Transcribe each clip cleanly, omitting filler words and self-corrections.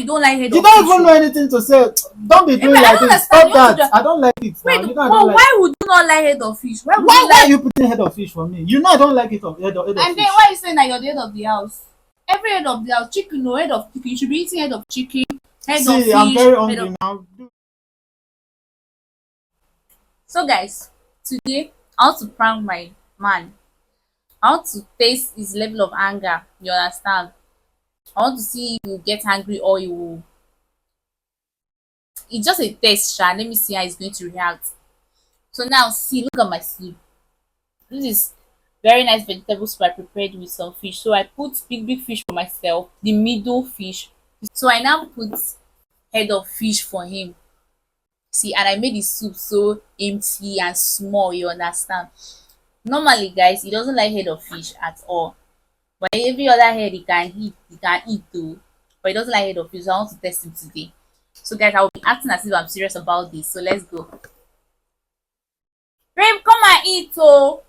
you don't like head You of don't fish. even know anything to say. Don't be doing I like don't this. understand. Stop You want to that. just I don't like it wait. now. You know I But don't like why would you not like head of fish? Why would Why you are like? you putting head of fish for me? You know I don't like it of head of And then fish. why you saying that you're the head of the house? Every head of the house, chicken, no head of chicken. You should be eating head of chicken, head of See, fish, I'm very head of. hungry now. So guys, today I want to prank my man. I want to taste his level of anger. You understand? I want to see if he will get angry or he will. It's just a test, Sha. Let me see how he's going to react. So now, see, look at my soup. This is very nice vegetable soup I prepared with some fish. So I put big fish for myself, the middle fish. So I now put head of fish for him. See, and I made the soup so empty and small. You understand? Normally, guys, he doesn't like head of fish at all. But every other head he can eat too. But he doesn't like head of fish. So I want to test him today. So guys, I will be acting as if I'm serious about this. So let's go. Babe, come and eat oh.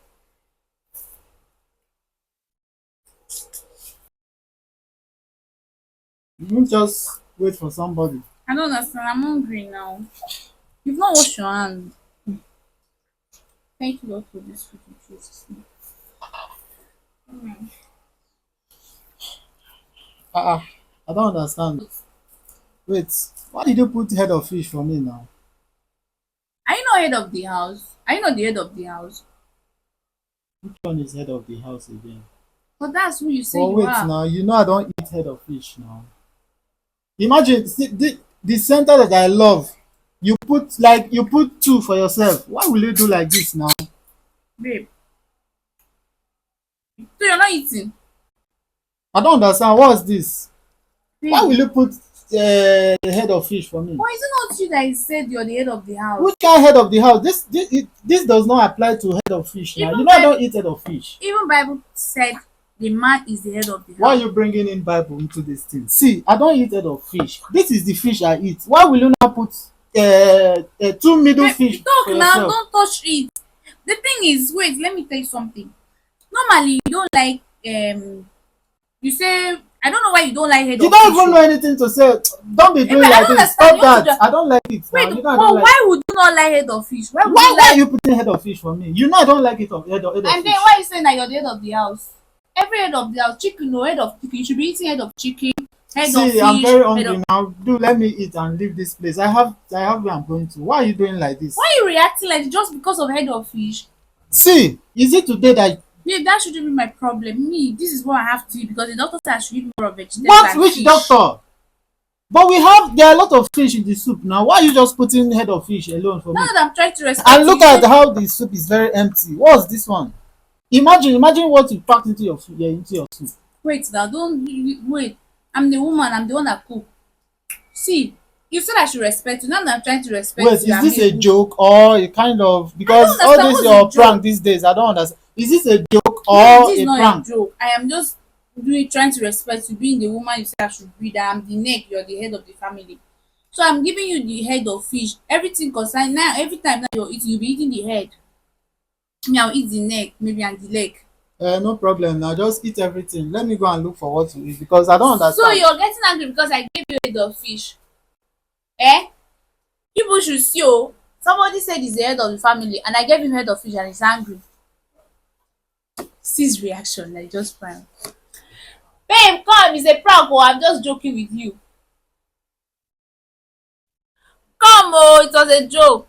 You just wait for somebody. I don't understand. I'm hungry now. You've not washed your hands. Thank you Lord for this food in Jesus' name. I don't understand. Wait, why did you put head of fish for me now? Are you not head of the house? Are you not the head of the house? Which one is head of the house again? But that's who you say Oh you wait are. now, you know I don't eat head of fish now. Imagine see, the center that I love. You put two for yourself. Why will you do like this now? Babe. So you're not eating? I don't understand. What's this? Why Babe. will you put head of fish for me? But is it not you that said you're the head of the house? Which kind head of the house? This does not apply to head of fish now. Even You know I Bible, don't eat head of fish. even Bible said the man is the head of the house. Why are you bringing in Bible into this thing? See, I don't eat head of fish. This is the fish I eat. Why will you not put two middle Babe, fish talk for now, yourself? don't touch it. The thing is, wait, let me tell you something. Normally you don't like you say I don't know why you don't like head You of don't fish. even know anything to say. Don't be Babe, doing I like don't this. understand. Stop You want to that. just I don't like it wait, now. You know I but don't like why would you not like head of fish? Why would Why you are like you putting head of fish for me? You know I don't like it of head of and fish. then why you saying that you're the head of the house? Every head of the house, chicken, no head of chicken. You should be eating head of chicken, head of See, fish, I'm very head hungry of. now. Do let me eat and leave this place. I have where I'm going to. Why are you doing like this? Why are you reacting like just because of head of fish? See, is it today that Babe, that shouldn't be my problem. Me, this is what I have to eat because the doctor said I should eat more of vegetables what and which fish. doctor? But there are a lot of fish in the soup now. Why are you just putting head of fish alone for Now me? that I'm trying to respect And you, look you at say how the soup is very empty. What's this one? Imagine what you packed into your food, into your soup. wait now, don't wait. I'm the woman, I'm the one that cook. See, you said I should respect you. Now that I'm trying to respect Wait, you, is I'm this being a rude. joke or a kind of I don't because all understand this what's a your prank joke. these days? I don't understand. Is this a joke No, or this is a not a prank? joke. I am just doing trying to respect you, being the woman you say I should be, that I'm the neck, you're the head of the family. So I'm giving you the head of fish. Everything concern now, every time now you're eating, you'll be eating the head. Me, I'll eat the neck, maybe and the leg. No problem. Now just eat everything. Let me go and look for what to eat because I don't So understand. you're getting angry because I gave you head of fish. Eh? People should see oh. Somebody said he's the head of the family and I gave him head of fish and he's angry. See his reaction, like just fine. Babe, come, it's a prank oh, I'm just joking with you. Come oh, it was a joke.